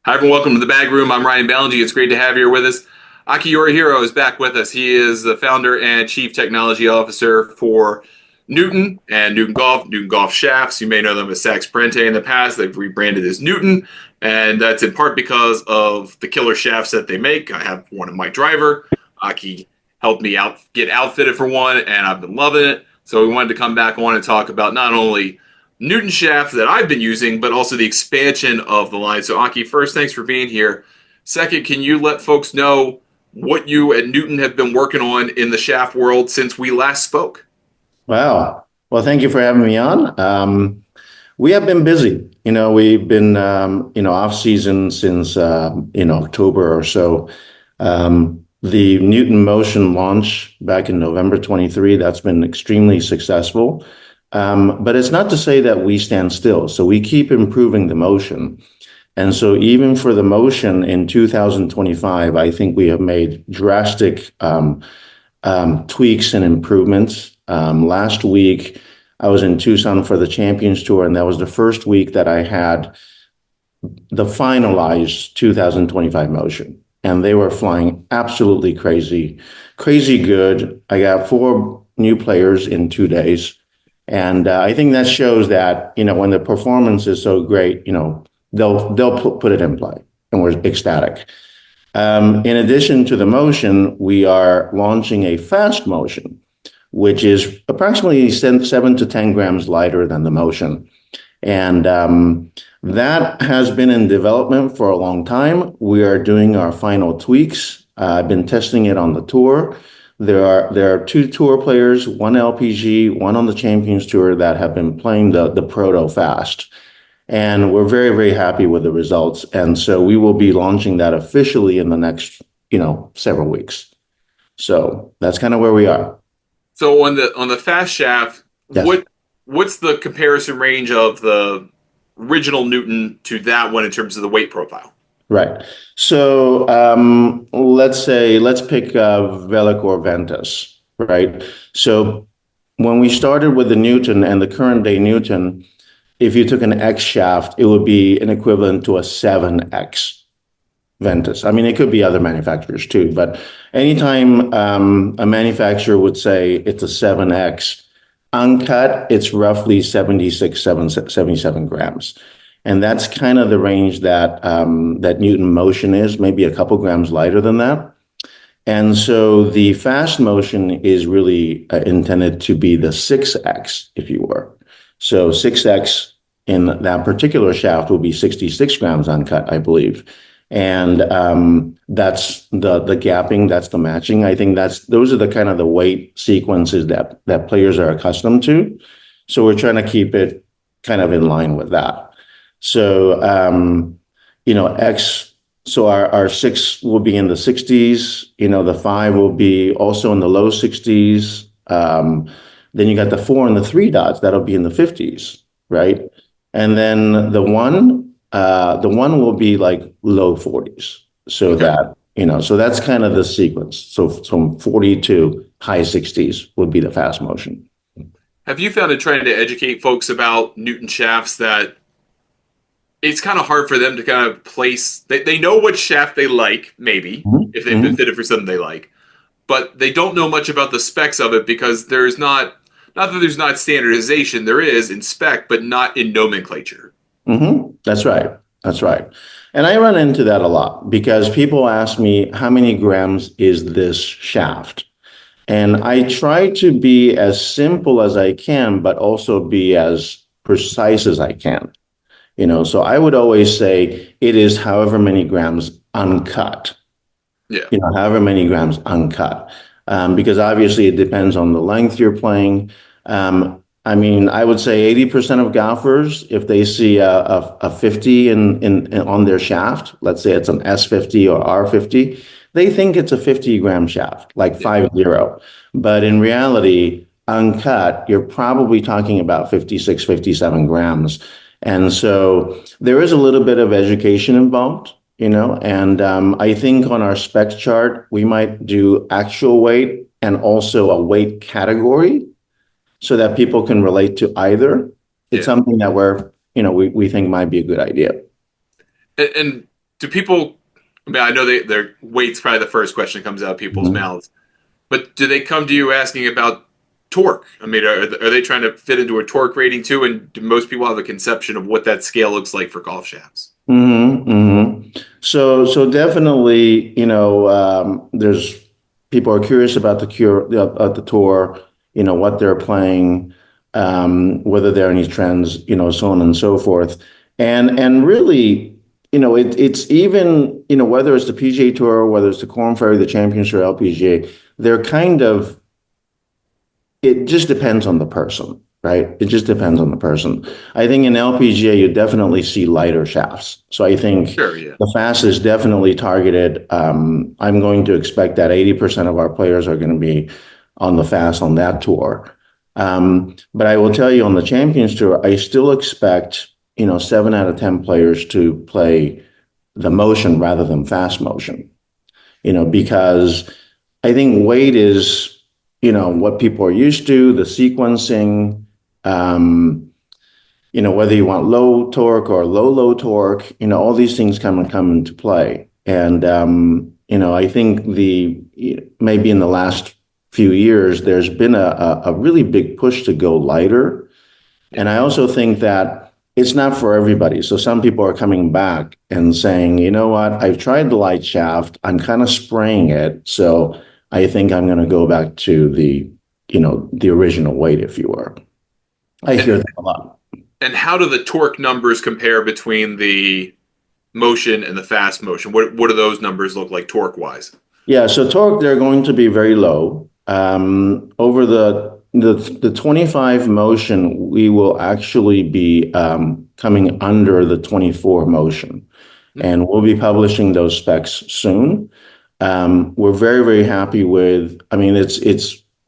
Hi, everyone. Welcome to the Bag Room. I'm Ryan Ballinger. It's great to have you here with us. Aki Yorihiro is back with us. He is the founder and chief technology officer for Newton and Newton Golf Shafts. You may know them as Sax Parente in the past. They've rebranded as Newton, and that's in part because of the killer shafts that they make. I have one in my driver. Aki helped me out get outfitted for one, and I've been loving it. So we wanted to come back on and talk about not only Newton shaft that I've been using, but also the expansion of the line. So, Aki, first, thanks for being here. Second, can you let folks know what you at Newton have been working on in the shaft world since we last spoke? Wow. Well, thank you for having me on. We have been busy. We've been, off season since, October or so. The Newton Motion launch back in November 23, that's been extremely successful. But it's not to say that we stand still. So we keep improving the motion. And so even for the motion in 2025, I think we have made drastic tweaks and improvements. Last week, I was in Tucson for the Champions Tour, and that was the first week that I had the finalized 2025 motion. And they were flying absolutely crazy, crazy good. I got 4 new players in 2 days. And I think that shows that, when the performance is so great, they'll put it in play, and we're ecstatic. In addition to the motion, we are launching a fast motion, which is approximately 7 to 10 grams lighter than the motion. And that has been in development for a long time. We are doing our final tweaks. I've been testing it on the tour. There are 2 tour players, one LPG, one on the Champions Tour that have been playing the Proto Fast. And we're very, very happy with the results. And so we will be launching that officially in the next, several weeks. So that's kind of where we are. So on the fast shaft, Yes. what's the comparison range of the original Newton to that one in terms of the weight profile? Right. So let's pick Velic or Ventus, right? So when we started with the Newton and the current day Newton, if you took an X shaft, it would be an equivalent to a 7X Ventus. I mean, it could be other manufacturers too, but anytime a manufacturer would say it's a 7X, uncut, it's roughly 77 grams. And that's kind of the range that Newton Motion is, maybe a couple grams lighter than that. And so the fast motion is really intended to be the 6X, if you were. So 6X in that particular shaft will be 66 grams uncut, I believe. And that's the gapping, that's the matching. I think those are the kind of the weight sequences that players are accustomed to. So we're trying to keep it kind of in line with that. So, X, so our 6 will be in the 60s, the 5 will be also in the low 60s. Then you got the 4 and the 3 dots, that'll be in the 50s, right? And then the one will be like low 40s. So Okay. so that's kind of the sequence. So from 40 to high 60s would be the fast motion. Have you found it trying to educate folks about Newton shafts that it's kind of hard for them to kind of place. They know what shaft they like, maybe, Mhm. if they've been Mhm. fitted for something they like, but they don't know much about the specs of it because there's not that there's not standardization, there is in spec, but not in nomenclature. That's right. That's right. And I run into that a lot because people ask me, how many grams is this shaft? And I try to be as simple as I can, but also be as precise as I can. So I would always say it is however many grams uncut, Yeah. however many grams uncut, because obviously it depends on the length you're playing. I mean, I would say 80% of golfers, if they see a 50 on their shaft, let's say it's an S50 or R50, they think it's a 50-gram shaft, like Yeah. 50. But in reality, uncut, you're probably talking about 56, 57 grams. And so there is a little bit of education involved, and I think on our specs chart, we might do actual weight and also a weight category so that people can relate to either. It's Yeah. something that we think might be a good idea. And do people? I mean, I know their weight's probably the first question that comes out of people's Mhm. mouths, but do they come to you asking about torque? I mean, are they trying to fit into a torque rating too? And do most people have a conception of what that scale looks like for golf shafts? So definitely, there's people are curious about the tour, what they're playing, whether there are any trends, so on and so forth. And really, it's even, whether it's the PGA Tour, whether it's the Korn Ferry, the Champions or LPGA, they're kind of it just depends on the person, right? It just depends on the person. I think in LPGA, you definitely see lighter shafts. So I think Sure, yeah. the fast is definitely targeted. I'm going to expect that 80% of our players are going to be on the fast on that tour. But I will tell you on the Champions Tour, I still expect, 7 out of 10 players to play the motion rather than fast motion, because I think weight is, what people are used to, the sequencing, um, whether you want low torque or low torque, all these things come into play. And, I think maybe in the last few years, there's been a really big push to go lighter. Yeah. And I also think that it's not for everybody. So some people are coming back and saying, you know what, I've tried the light shaft. I'm kind of spraying it. So I think I'm going to go back to the original weight, if you were. I hear And that a lot. and how do the torque numbers compare between the motion and the fast motion? What do those numbers look like torque wise? Yeah, so torque, they're going to be very low. Over the 25 motion, we will actually be coming under the 24 motion. And we'll be publishing those specs soon. We're very, very happy with, I mean, it's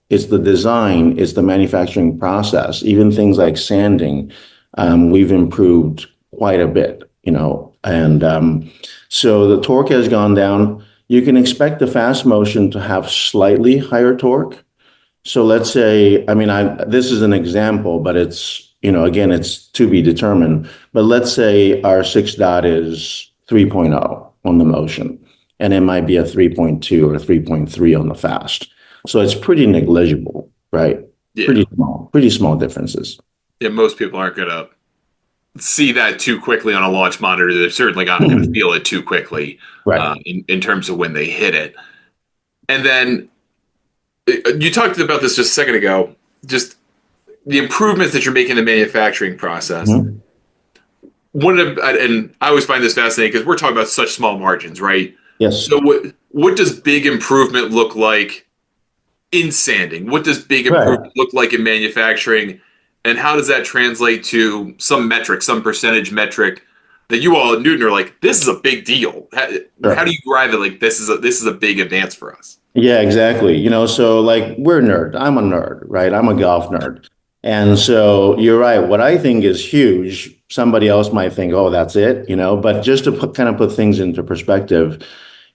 the design, it's the manufacturing process, even things like sanding. We've improved quite a bit, and so the torque has gone down. You can expect the fast motion to have slightly higher torque. So let's say, I mean, this is an example, but it's, again, it's to be determined. But let's say our 6 dot is 3.0 on the motion, and it might be a 3.2 or 3.3 on the fast. So it's pretty negligible, right? Yeah. Pretty small differences. Yeah, most people aren't going to see that too quickly on a launch monitor. They're certainly not going to feel it too quickly Right. in terms of when they hit it. And then you talked about this just a second ago, just the improvements that you're making in the manufacturing process. Mhm. And I always find this fascinating because we're talking about such small margins, right? Yes. So what does big improvement look like in sanding? What does big Right. improvement look like in manufacturing? And how does that translate to some metric, some percentage metric that you all at Newton are like, this is a big deal? How do Sure. you drive it? Like this is a big advance for us. Yeah, exactly. So like we're nerd. I'm a nerd, right? I'm a golf nerd. And so you're right. What I think is huge, somebody else might think, oh, that's it, but just to kind of put things into perspective,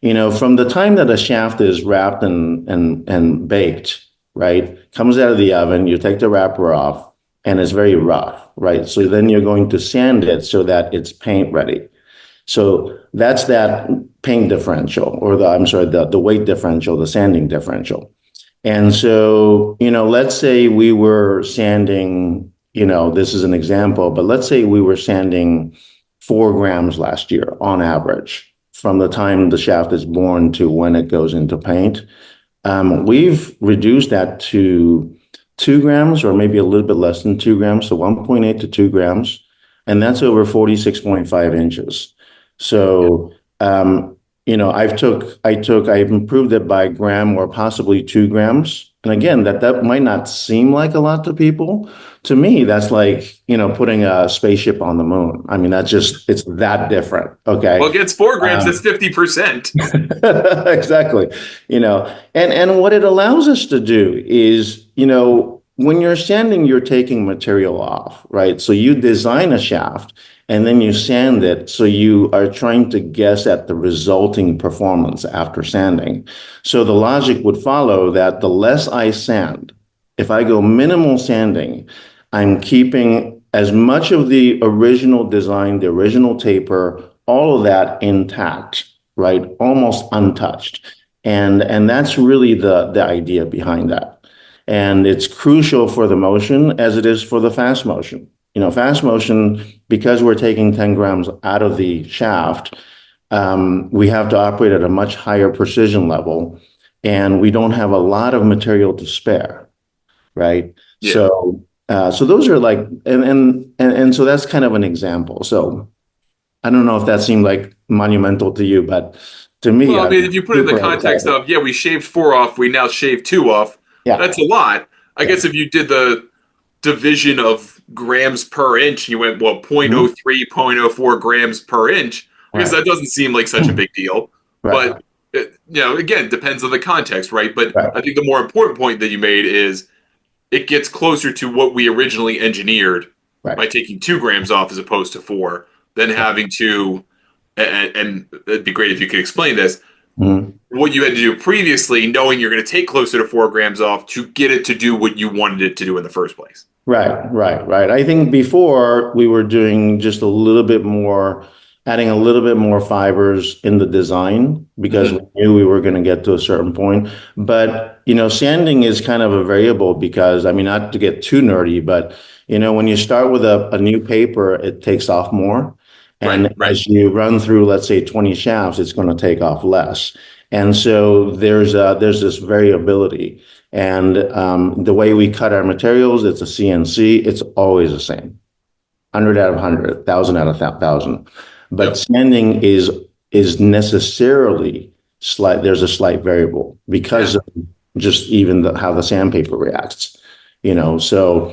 from the time that a shaft is wrapped and baked, right, comes out of the oven, you take the wrapper off and it's very rough, right? So then you're going to sand it so that it's paint ready. So that's that paint differential, or I'm sorry, the weight differential, the sanding differential. And so, let's say we were sanding, this is an example, but let's say we were sanding 4 grams last year on average from the time the shaft is born to when it goes into paint. We've reduced that to 2 grams or maybe a little bit less than 2 grams, so 1.8 to 2 grams. And that's over 46.5 inches. So, I've improved it by a gram or possibly 2 grams. And again, that might not seem like a lot to people. To me, that's like, putting a spaceship on the moon. I mean, it's that different. Well, Okay. against 4 grams, that's Um, 50%. exactly. And what it allows us to do is, when you're sanding, you're taking material off, right? So you design a shaft and then you sand it. So you are trying to guess at the resulting performance after sanding. So the logic would follow that the less I sand, if I go minimal sanding, I'm keeping as much of the original design, the original taper, all of that intact, right? Almost untouched. And that's really the idea behind that. And it's crucial for the motion as it is for the fast motion. Fast motion, because we're taking 10 grams out of the shaft, we have to operate at a much higher precision level, and we don't have a lot of material to spare, right? Yeah. So those are like, and so that's kind of an example. So I don't know if that seemed like monumental to you, but to me, Well, I mean, I'm if you put it in the super context excited. of, yeah, we shaved four off, we now shave two off, Yeah, that's a lot. I yeah. guess if you did the division of grams per inch, you went, well, Mhm. 0.03, 0.04 grams per inch. I guess Right. that doesn't seem like such a big deal. Right. But, again, depends on the context, right? But I Right. think the more important point that you made is it gets closer to what we originally engineered Right. by taking 2 grams off as opposed to four, than having to, and it'd be great if you could explain this, Mhm. what you had to do previously, knowing you're going to take closer to 4 grams off to get it to do what you wanted it to do in the first place. Right, right, right. I think before we were doing just a little bit more, adding a little bit more fibers in the design because we Mm-hmm. knew we were going to get to a certain point. But, sanding is kind of a variable because, I mean, not to get too nerdy, but, when you start with a new paper, it takes off more. Right, And right. as you run through, let's say 20 shafts, it's going to take off less. And so there's this variability. And the way we cut our materials, it's a CNC. It's always the same. 100 out of 100, 1,000 out of 1,000. But Yep. sanding is necessarily slight. There's a slight variable because Yeah. of just even how the sandpaper reacts. So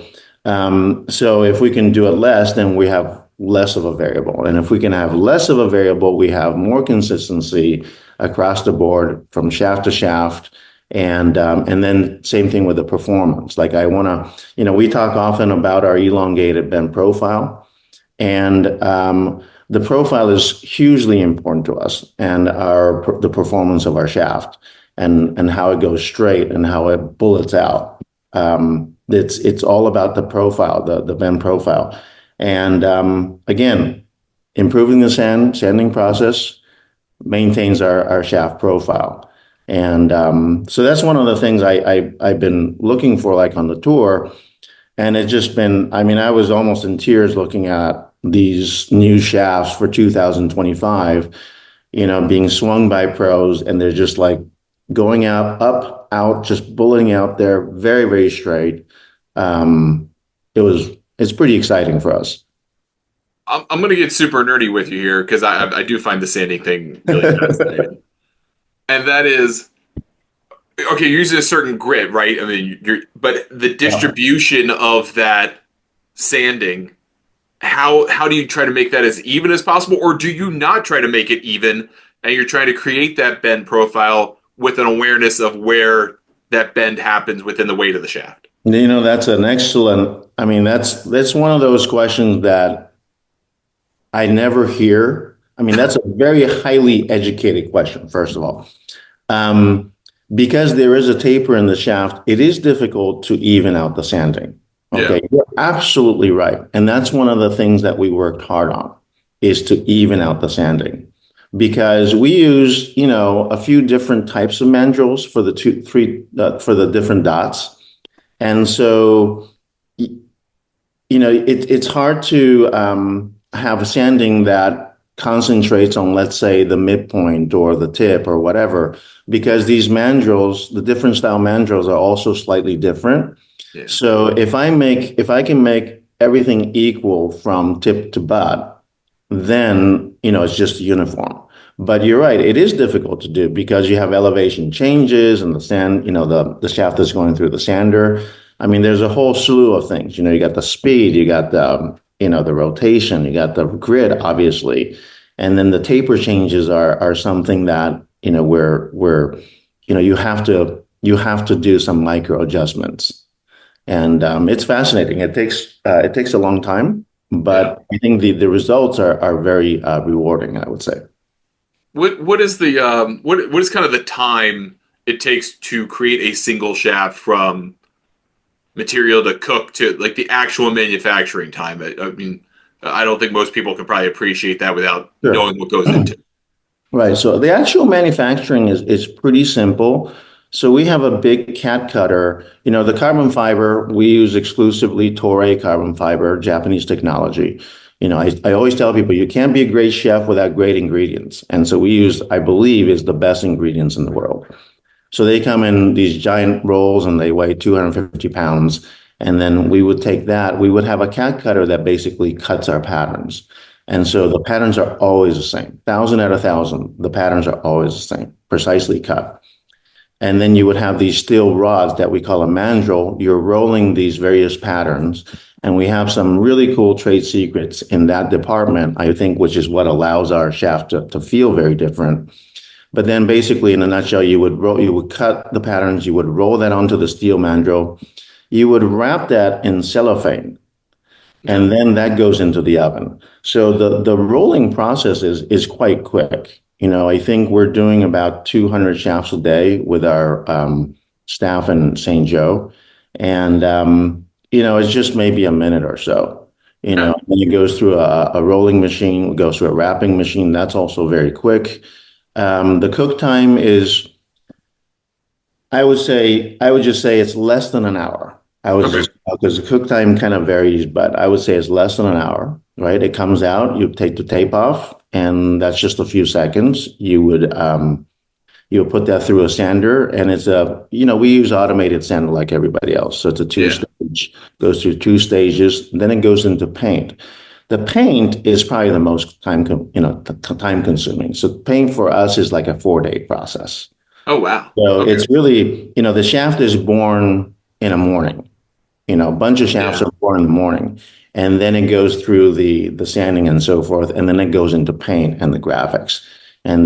if we can do it less, then we have less of a variable. And if we can have less of a variable, we have more consistency across the board from shaft to shaft. And then same thing with the performance. Like I want to, we talk often about our elongated bend profile, and the profile is hugely important to us, and the performance of our shaft, and how it goes straight and how it bullets out. It's all about the profile, the bend profile, and again, improving the sanding process maintains our shaft profile. And so that's one of the things I've been looking for, like on the tour. And it's just been, I mean, I was almost in tears looking at these new shafts for 2025, being swung by pros, and they're just like going out, up, out, just bulleting out there very, very straight. Um, it's pretty exciting for us. I'm going to get super nerdy with you here because I do find the sanding thing really fascinating. And that is, okay, you're using a certain grit, right? I mean, but the Yeah. distribution of that sanding, how do you try to make that as even as possible, or do you not try to make it even, and you're trying to create that bend profile with an awareness of where that bend happens within the weight of the shaft? That's an excellent, I mean, that's one of those questions that I never hear. I mean, that's a very highly educated question, first of all. Um, because there is a taper in the shaft, it is difficult to even out the sanding. Yeah, Okay, you're absolutely right. And that's one of the things that we worked hard on is to even out the sanding. Because we use, a few different types of mandrels for the for the different dots. And so it's hard to have a sanding that concentrates on, let's say, the midpoint or the tip or whatever, because these mandrels, the different style mandrels, are also slightly different. yeah, So if I can make everything equal from tip to butt, then it's just uniform. But you're right, it is difficult to do because you have elevation changes and the sand, the shaft is going through the sander. I mean, there's a whole slew of things. You got the speed, you got the rotation, you got the grid, obviously, and then the taper changes are something that where you have to do some micro adjustments, and it's fascinating. It takes a long time, yeah. but I think the results are very rewarding, I would say. What is the what is kind of the time it takes to create a single shaft from material to cook to like the actual manufacturing time? I mean, I don't think most people can probably appreciate that without Sure. knowing what goes into it. Right. So the actual manufacturing is pretty simple. So we have a big cat cutter. The carbon fiber, we use exclusively Toray carbon fiber, Japanese technology. I always tell people you can't be a great chef without great ingredients. And so we use, I believe, is the best ingredients in the world. So they come in these giant rolls and they weigh 250 pounds. And then we would take that, we would have a cat cutter that basically cuts our patterns. And so the patterns are always the same. Thousand out of thousand, the patterns are always the same, precisely cut. And then you would have these steel rods that we call a mandrel. You're rolling these various patterns. And we have some really cool trade secrets in that department, I think, which is what allows our shaft to feel very different. But then basically, in a nutshell, you would cut the patterns, you would roll that onto the steel mandrel, you would wrap that in cellophane, and then that goes into the oven. So the rolling process is quite quick. I think we're doing about 200 shafts a day with our staff in St. Joe, and it's just maybe a minute or so. Okay. Then it goes through a rolling machine, it goes through a wrapping machine. That's also very quick. The cook time is, I would just say it's less than an hour. Okay. Because the cook time kind of varies, but I would say it's less than an hour, right? It comes out, you take the tape off, and that's just a few seconds. You would put that through a sander, and we use automated sander like everybody else. So it's a Yeah. two-stage, goes through two stages, then it goes into paint. The paint is probably the most time consuming. So paint for us is like a 4-day process. Oh, wow. So Okay. it's really, the shaft is born in a morning. A bunch of shafts Yeah. are born in the morning, and then it goes through the sanding and so forth, and then it goes into paint and the graphics, and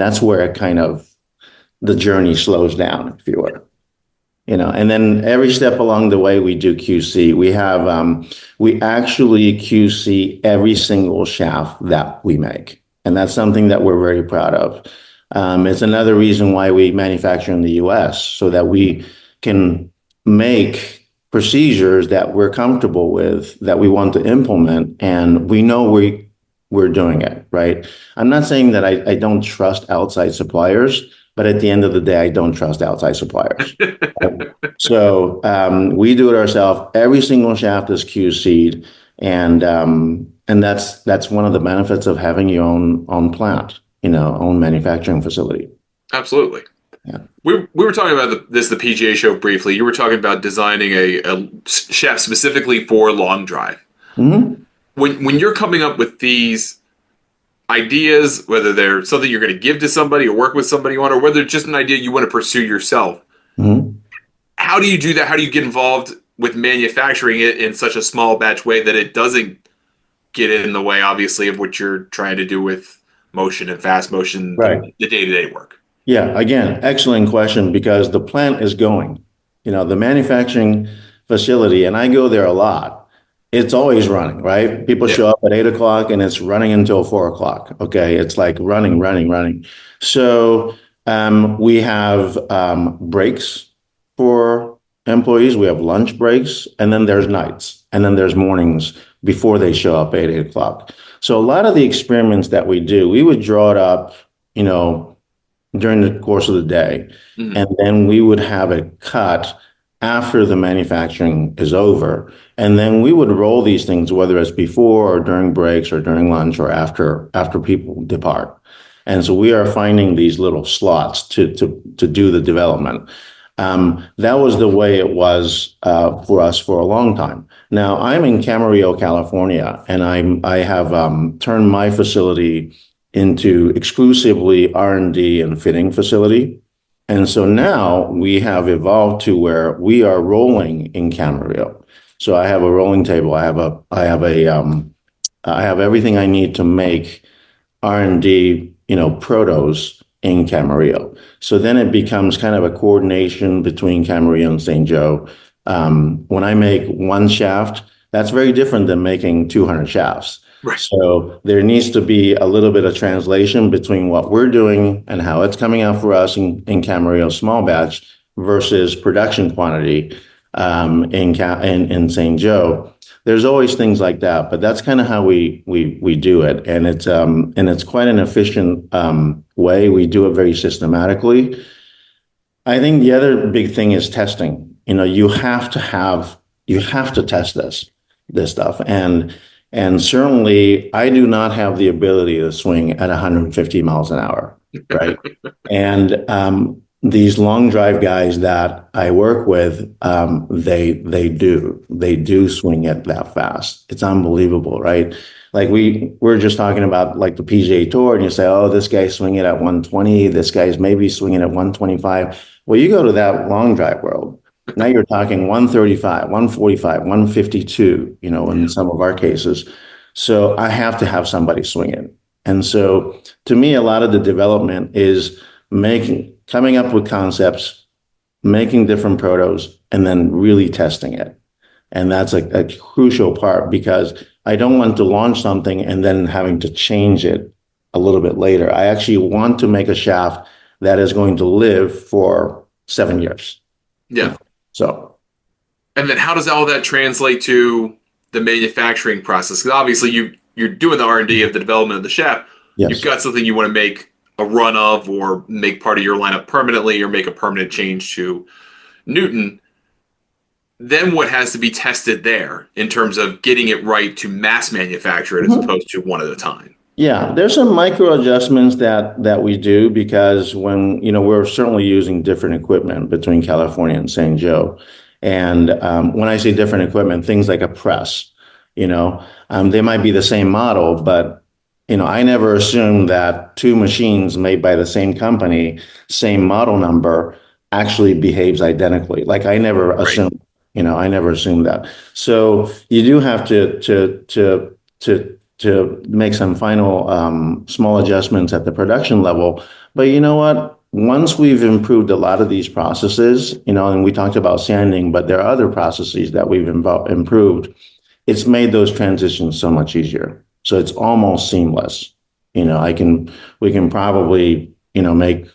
that's where it kind of the journey slows down, if you will. And then every step along the way, we do QC. We actually QC every single shaft that we make. And that's something that we're very proud of. It's another reason why we manufacture in the US, so that we can make procedures that we're comfortable with, that we want to implement, and we know we're doing it, right? I'm not saying that I don't trust outside suppliers, but at the end of the day, I don't trust outside suppliers. So we do it ourselves. Every single shaft is QC'd, and that's one of the benefits of having your own plant, own manufacturing facility. Absolutely. Yeah. We were talking about the PGA show briefly. You were talking about designing a shaft specifically for long drive. Mm-hmm. When you're coming up with these ideas, whether they're something you're going to give to somebody or work with somebody on, or whether it's just an idea you want to pursue yourself, Mm-hmm. how do you do that? How do you get involved with manufacturing it in such a small batch way that it doesn't get in the way, obviously, of what you're trying to do with motion and fast motion, Right. the day-to-day work? Yeah, again, excellent question, because the plant is going. The manufacturing facility, and I go there a lot, it's always running, right? People Yeah. show up at 8 o'clock and it's running until 4 o'clock. Okay. It's like running, running, running. So we have breaks for employees. We have lunch breaks, and then there's nights, and then there's mornings before they show up at 8 o'clock. So a lot of the experiments that we do, we would draw it up, during the course of the day. Mhm. And then we would have it cut after the manufacturing is over. And then we would roll these things, whether it's before or during breaks or during lunch or after people depart. And so we are finding these little slots to do the development. That was the way it was for us for a long time. Now I'm in Camarillo, California, and I have turned my facility into exclusively R&D and fitting facility. And so now we have evolved to where we are rolling in Camarillo. So I have a rolling table. I have everything I need to make R&D, protos in Camarillo. So then it becomes kind of a coordination between Camarillo and St. Joe. When I make one shaft, that's very different than making 200 shafts. Right. So there needs to be a little bit of translation between what we're doing and how it's coming out for us in Camarillo small batch versus production quantity in St. Joe. there's always things like that, but that's kind of how we do it, and it's quite an efficient way. We do it very systematically. I think the other big thing is testing. You have to test this stuff, and certainly I do not have the ability to swing at 150 miles an hour, right? And these long drive guys that I work with, they do swing it that fast. It's unbelievable, right? Like we're just talking about like the PGA Tour, and you say, oh, this guy's swinging at 120, this guy's maybe swinging at 125. Well, you go to that long drive world. Now you're talking 135, 145, 152, in some of our cases. So I have to have somebody swing it. And so to me, a lot of the development is coming up with concepts, making different protos, and then really testing it. And that's a crucial part, because I don't want to launch something and then having to change it a little bit later. I actually want to make a shaft that is going to live for 7 years. Yeah. So, and then how does all that translate to the manufacturing process? Because obviously you're doing the R&D of the development of the shaft. yes. You've got something you want to make a run of, or make part of your lineup permanently, or make a permanent change to Newton. Then what has to be tested there in terms of getting it right to mass manufacture it, as opposed to one at a time? Yeah, there's some micro adjustments that we do, because when, we're certainly using different equipment between California and St. Joe. And when I say different equipment, things like a press, they might be the same model, but, I never assumed that two machines made by the same company, same model number, actually behaves identically. Like I never assumed, I never assumed that. So you do have to make some final small adjustments at the production level. But you know what? Once we've improved a lot of these processes, and we talked about sanding, but there are other processes that we've improved, it's made those transitions so much easier. So it's almost seamless. We can probably, make,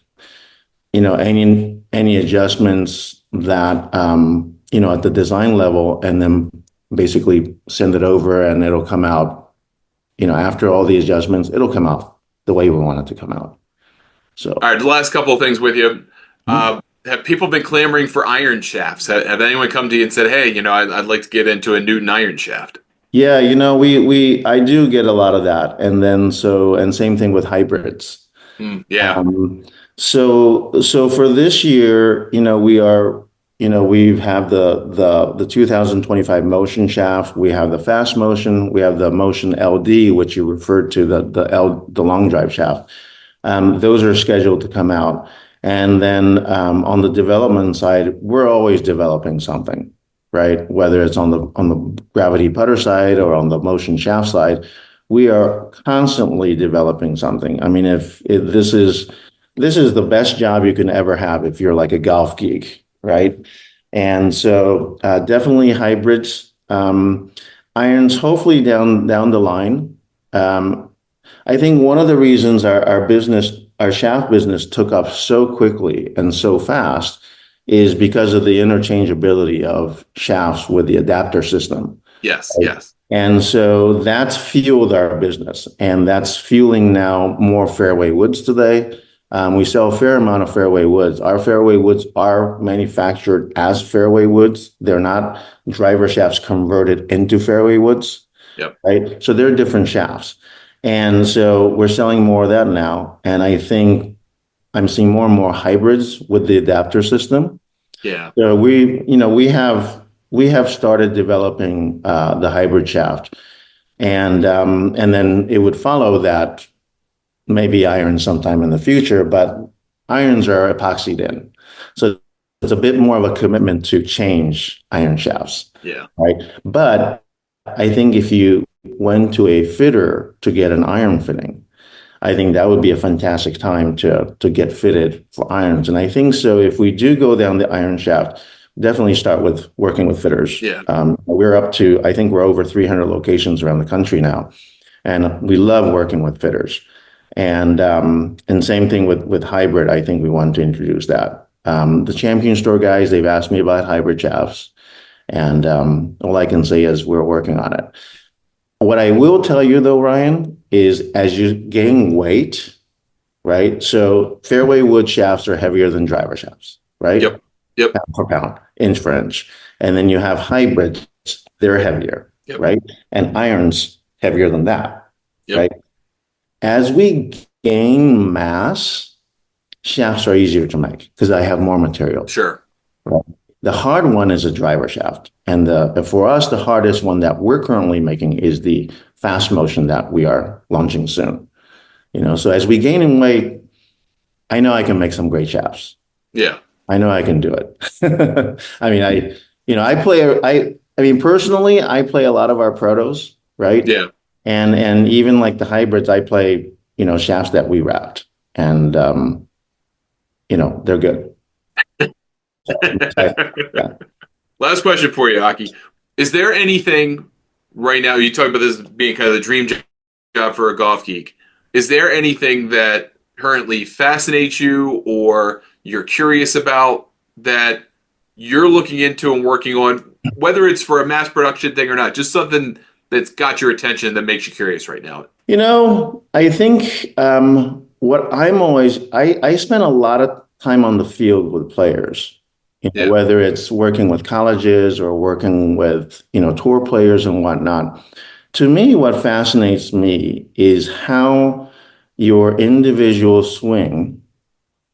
any adjustments that, at the design level, and then basically send it over, and it'll come out, after all the adjustments, it'll come out the way we want it to come out. So, all right, the last couple of things with you. Have people been clamoring for iron shafts? Have anyone come to you and said, hey, I'd like to get into a Newton iron shaft? yeah, I do get a lot of that. And then, and same thing with hybrids. Yeah. So for this year, we have the 2025 motion shaft. We have the fast motion. We have the motion LD, which you referred to, the long drive shaft. Those are scheduled to come out. And then on the development side, we're always developing something, right? Whether it's on the gravity putter side or on the motion shaft side, we are constantly developing something. I mean, if this is the best job you can ever have if you're like a golf geek, right? And so definitely hybrids, irons, hopefully down the line. I think one of the reasons our shaft business took off so quickly and so fast is because of the interchangeability of shafts with the adapter system. Yes, right? yes. And so that's fueled our business, and that's fueling now more fairway woods today. We sell a fair amount of fairway woods. Our fairway woods are manufactured as fairway woods. They're not driver shafts converted into fairway woods. Yep. Right. So they're different shafts. And so we're selling more of that now. And I think I'm seeing more and more hybrids with the adapter system. Yeah. So we have started developing the hybrid shaft, and then it would follow that maybe iron sometime in the future, but irons are epoxied in. So it's a bit more of a commitment to change iron shafts. Yeah. Right. But I think if you went to a fitter to get an iron fitting, I think that would be a fantastic time to get fitted for irons. And I think so if we do go down the iron shaft, definitely start with working with fitters. Yeah. I think we're over 300 locations around the country now. And we love working with fitters. And same thing with hybrid. I think we want to introduce that. The Champion Store guys, they've asked me about hybrid shafts. And all I can say is we're working on it. What I will tell you though, Ryan, is as you gain weight, right? So fairway wood shafts are heavier than driver shafts, right? Yep. Yep. Pound for pound, inch for inch. And then you have hybrids, they're heavier, Yep. right? And irons heavier than that, Yep. right? As we gain mass, shafts are easier to make because I have more material. Sure. Right? The hard one is a driver shaft. And for us, the hardest one that we're currently making is the fast motion that we are launching soon. So as we gain in weight, I know I can make some great shafts. Yeah. I know I can do it. I mean, personally, I play a lot of our protos, right? Yeah. And even like the hybrids, I play, shafts that we wrapped, and they're good. Yeah. Last question for you, Aki. Is there anything right now? You talk about this being kind of the dream job for a golf geek. Is there anything that currently fascinates you or you're curious about that you're looking into and working on, whether it's for a mass production thing or not? Just something that's got your attention that makes you curious right now. I think what I spend a lot of time on the field with players. Yeah. Whether it's working with colleges or working with, tour players and whatnot. To me, what fascinates me is how your individual swing,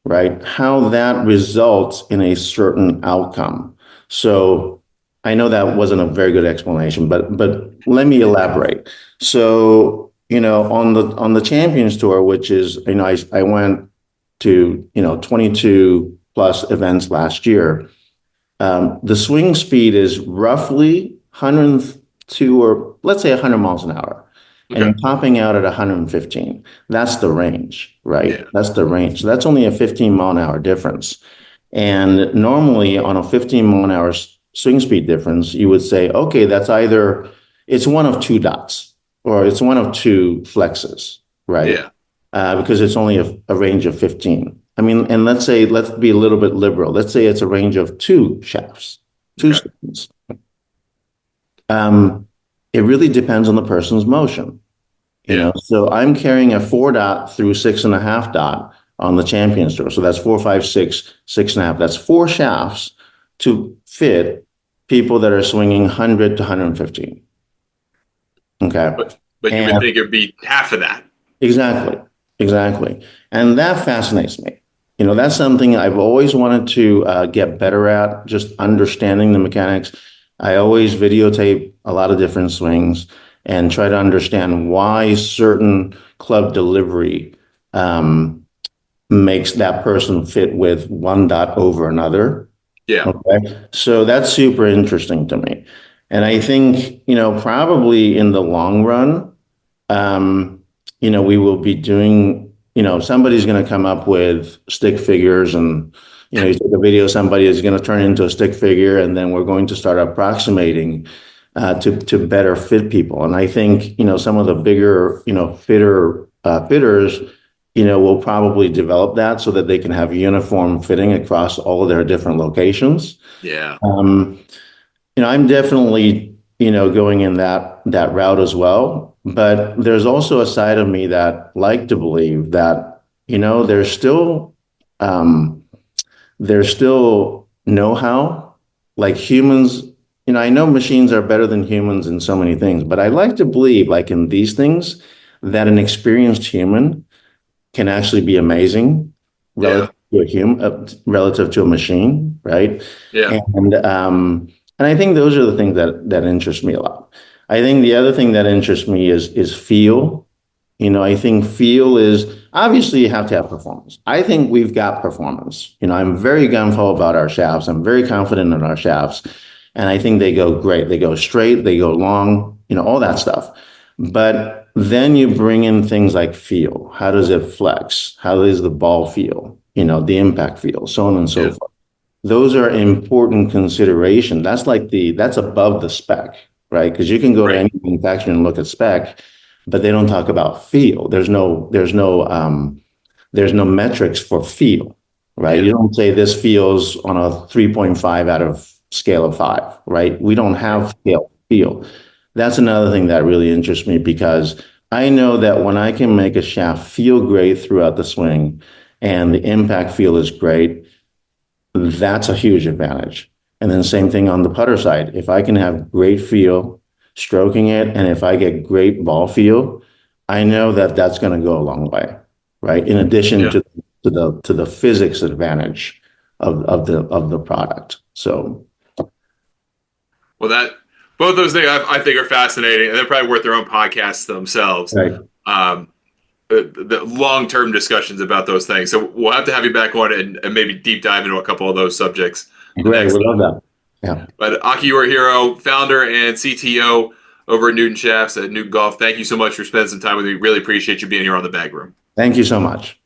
right, how that results in a certain outcome. So I know that wasn't a very good explanation, but let me elaborate. So, on the Champions Tour, which is, I went to, 22 plus events last year. The swing speed is roughly 102 or let's say 100 miles an hour. And Okay. you're topping out at 115. That's the range, right? Yeah. That's the range. So that's only a 15-mile-an-hour difference. And normally on a 15-mile-an-hour swing speed difference, you would say, okay, that's either it's one of two dots or it's one of two flexes, right? Yeah. Because it's only a range of 15. I mean, and let's be a little bit liberal. Let's say it's a range of two shafts, two Okay. swings. It really depends on the person's motion. Yeah. So I'm carrying a 4 dot through 6.5 dot on the Champions Tour. So that's 4, 5, 6, 6.5. That's four shafts to fit people that are swinging 100 to 115. Okay. But you would And think it'd be half of that. exactly, exactly. And that fascinates me. That's something I've always wanted to get better at, just understanding the mechanics. I always videotape a lot of different swings and try to understand why certain club delivery makes that person fit with one dot over another. Yeah. Okay. So that's super interesting to me. And I think, probably in the long run, we will be doing, somebody's going to come up with stick figures and, you take a video, somebody is going to turn into a stick figure, and then we're going to start approximating to better fit people. And I think, some of the bigger, fitters, will probably develop that so that they can have uniform fitting across all of their different locations. Yeah. I'm definitely, going in that route as well. But there's also a side of me that like to believe that, there's still know-how. Like humans, I know machines are better than humans in so many things, but I like to believe, like in these things, that an experienced human can actually be amazing Yeah. relative to a machine, right? Yeah. And I think those are the things that interest me a lot. I think the other thing that interests me is feel. I think feel is obviously you have to have performance. I think we've got performance. I'm very gung-ho about our shafts. I'm very confident in our shafts. And I think they go great. They go straight, they go long, all that stuff. But then you bring in things like feel. How does it flex? How does the ball feel? The impact feel, so on and so Yeah. forth. Those are important consideration. That's above the spec, right? Because you can go to Right. any manufacturer and look at spec, but they don't talk about feel. There's no metrics for feel, right? Yeah. You don't say this feels on a 3.5 out of scale of 5, right? We don't have scale feel. That's another thing that really interests me because I know that when I can make a shaft feel great throughout the swing and the impact feel is great, that's a huge advantage. And then same thing on the putter side. If I can have great feel stroking it, and if I get great ball feel, I know that that's going to go a long way, right? In addition Yeah. to the physics advantage of the product. So, Well, that both those things I think are fascinating, and they're probably worth their own podcasts themselves. right. Um, the long-term discussions about those things. So we'll have to have you back on and maybe deep dive into a couple of those subjects Great. next We love time. that. Yeah. But Aki Yorihiro, founder and CTO over at Newton Shafts at Newton Golf, thank you so much for spending some time with me. Really appreciate you being here on the Bag Room. Thank you so much.